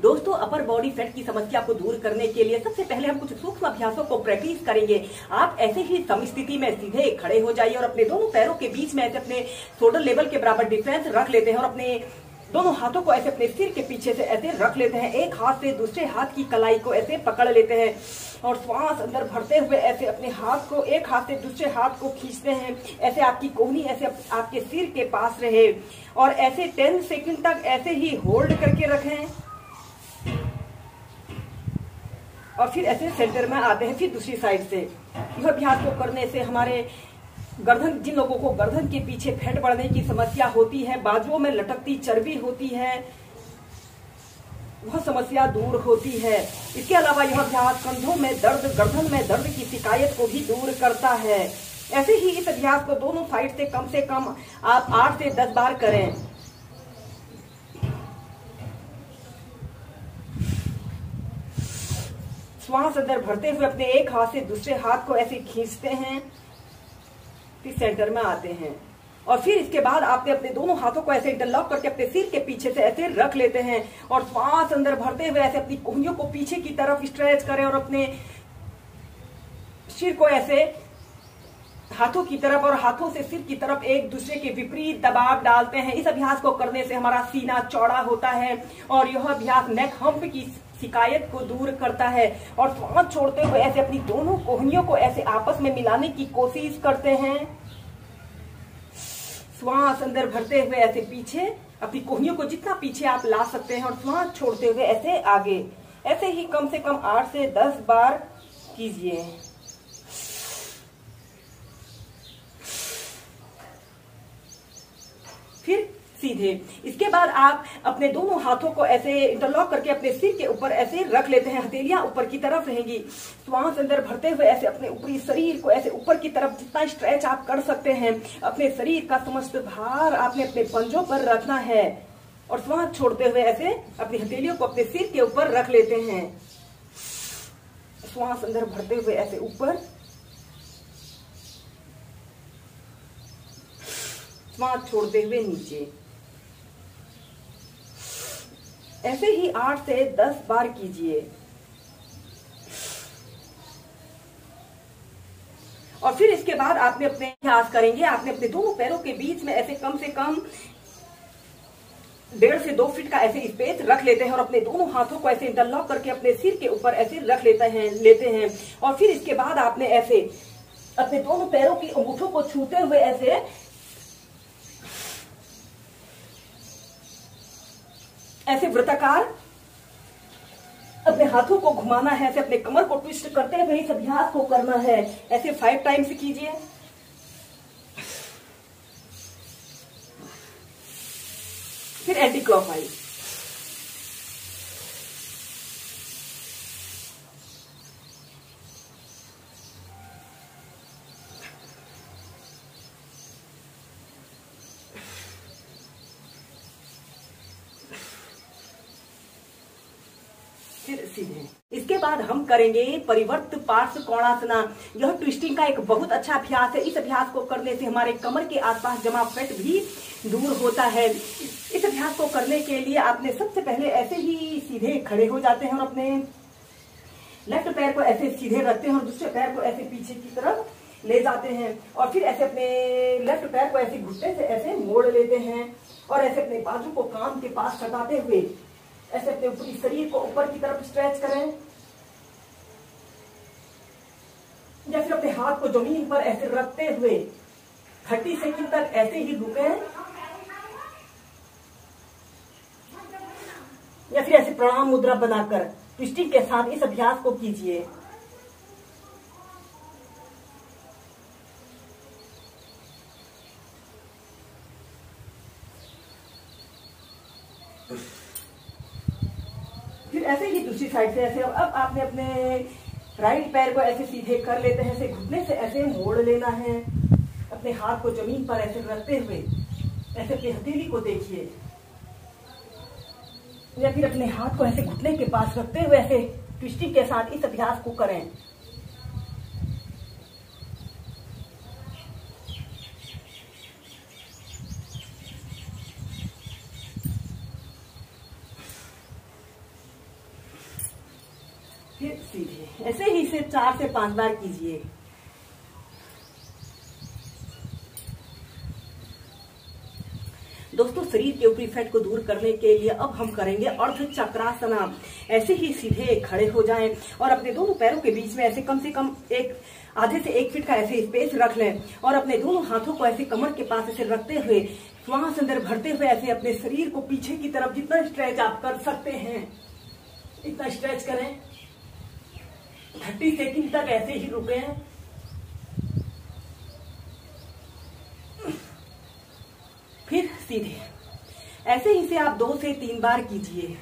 दोस्तों, upper body fat की समस्या को दूर करने के लिए सबसे पहले हम कुछ सूक्ष्म अभ्यासों को प्रैक्टिस करेंगे। आप ऐसे ही समस्थिति में सीधे खड़े हो जाइए और अपने दोनों पैरों के बीच में ऐसे अपने शोल्डर लेवल के बराबर डिफरेंस रख लेते हैं और अपने दोनों हाथों को ऐसे अपने सिर के पीछे से ऐसे रख लेते हैं। एक हाथ से दूसरे हाथ की कलाई को ऐसे पकड़ लेते हैं और श्वास अंदर भरते हुए ऐसे अपने हाथ को एक हाथ से दूसरे हाथ को खींचते हैं। ऐसे आपकी कोहनी ऐसे आपके सिर के पास रहे और ऐसे 10 सेकंड तक ऐसे ही होल्ड करके रखें और फिर ऐसे सेंटर में आते हैं। फिर दूसरी साइड से यह अभ्यास को करने से हमारे गर्दन, जिन लोगों को गर्दन के पीछे फैट बढ़ने की समस्या होती है, बाजुओं में लटकती चर्बी होती है, वह समस्या दूर होती है। इसके अलावा यह अभ्यास कंधों में दर्द, गर्दन में दर्द की शिकायत को भी दूर करता है। ऐसे ही इस अभ्यास को दोनों साइड से कम आप 8 से 10 बार करें। श्वास अंदर भरते हुए अपने एक हाथ से दूसरे हाथ को ऐसे खींचते हैं, फिर सेंटर में आते हैं और फिर इसके बाद आपने अपने दोनों हाथों को ऐसे इंटरलॉक करके अपने सिर के पीछे से ऐसे रख लेते हैं और श्वास अंदर भरते हुए ऐसे अपनी कोहनियों को पीछे की तरफ स्ट्रेच करें और अपने सिर को ऐसे हाथों की तरफ और हाथों से सिर की तरफ एक दूसरे के विपरीत दबाव डालते हैं। इस अभ्यास को करने से हमारा सीना चौड़ा होता है और यह अभ्यास नेक हम्प की शिकायत को दूर करता है। और श्वास छोड़ते हुए ऐसे अपनी दोनों कोहनियों को ऐसे आपस में मिलाने की कोशिश करते हैं। श्वास अंदर भरते हुए ऐसे पीछे अपनी कोहनियों को जितना पीछे आप ला सकते हैं और श्वास छोड़ते हुए ऐसे आगे। ऐसे ही कम से कम 8 से 10 बार कीजिए। फिर सीधे इसके बाद आप अपने दोनों हाथों को ऐसे इंटरलॉक करके अपने सिर के ऊपर ऐसे रख लेते हैं। हथेलियां ऊपर की तरफ रहेंगी। श्वास अंदर भरते हुए ऐसे अपने ऊपरी शरीर को ऐसे ऊपर की तरफ जितना स्ट्रेच आप कर सकते हैं, अपने शरीर का समस्त भार आपने अपने पंजों पर रखना है और श्वास छोड़ते हुए ऐसे अपनी हथेलियों को अपने सिर के ऊपर रख लेते हैं। श्वास अंदर भरते हुए ऐसे ऊपर, श्वास छोड़ते हुए नीचे। ऐसे ही 8 से 10 बार कीजिए और फिर इसके बाद आपने अपने अभ्यास करेंगे। आपने अपने दोनों पैरों के बीच में ऐसे कम से कम 1.5 से 2 फीट का ऐसे स्पेस रख लेते हैं और अपने दोनों हाथों को ऐसे इंटरलॉक करके अपने सिर के ऊपर ऐसे रख लेते हैं और फिर इसके बाद आपने ऐसे अपने दोनों पैरों की अंगूठों को छूते हुए ऐसे वृत्ताकार अपने हाथों को घुमाना है। ऐसे अपने कमर को ट्विस्ट करते हुए इस अभ्यास को करना है। ऐसे 5 टाइम्स कीजिए। फिर एंटी क्लॉकवाइज। सीधे इसके बाद हम करेंगे परिवर्त पार्श्व कोणासना। यह ट्विस्टिंग का एक बहुत अच्छा अभ्यास है। इस अभ्यास को करने से हमारे कमर के आसपास जमा फैट भी दूर होता है। इस अभ्यास को करने के लिए आपने सबसे पहले ऐसे ही सीधे खड़े हो जाते हैं और अपने लेफ्ट पैर को ऐसे सीधे रखते हैं और दूसरे पैर को ऐसे पीछे की तरफ ले जाते हैं और फिर ऐसे अपने लेफ्ट पैर को ऐसे घुटने से ऐसे मोड़ लेते हैं और ऐसे अपने बाजू को कान के पास सटाते हुए ऐसे अपने ऊपरी शरीर को ऊपर की तरफ स्ट्रेच करें या फिर अपने हाथ को जमीन पर ऐसे रखते हुए 30 सेकंड तक ऐसे ही रुके या फिर ऐसे प्रणाम मुद्रा बनाकर ट्विस्टिंग के साथ इस अभ्यास को कीजिए। फिर ऐसे ही दूसरी साइड से ऐसे। अब आपने अपने राइट पैर को ऐसे सीधे कर लेते हैं। ऐसे घुटने से ऐसे मोड़ लेना है। अपने हाथ को जमीन पर ऐसे रखते हुए ऐसे अपनी हथेली को देखिए या फिर अपने हाथ को ऐसे घुटने के पास रखते हुए ऐसे ट्विस्टिंग के साथ इस अभ्यास को करें। फिर सीधे। ऐसे ही इसे 4 से 5 बार कीजिए। दोस्तों, शरीर के ऊपरी फैट को दूर करने के लिए अब हम करेंगे अर्ध चक्रासन। ऐसे ही सीधे खड़े हो जाएं और अपने दोनों पैरों के बीच में ऐसे कम से कम आधे से 1 फीट का ऐसे स्पेस रख लें और अपने दोनों हाथों को ऐसे कमर के पास ऐसे रखते हुए श्वास अंदर भरते हुए ऐसे अपने शरीर को पीछे की तरफ जितना स्ट्रेच आप कर सकते हैं इतना स्ट्रेच करें। 30 सेकंड तक ऐसे ही रुके। फिर सीधे। ऐसे ही से आप 2 से 3 बार कीजिए।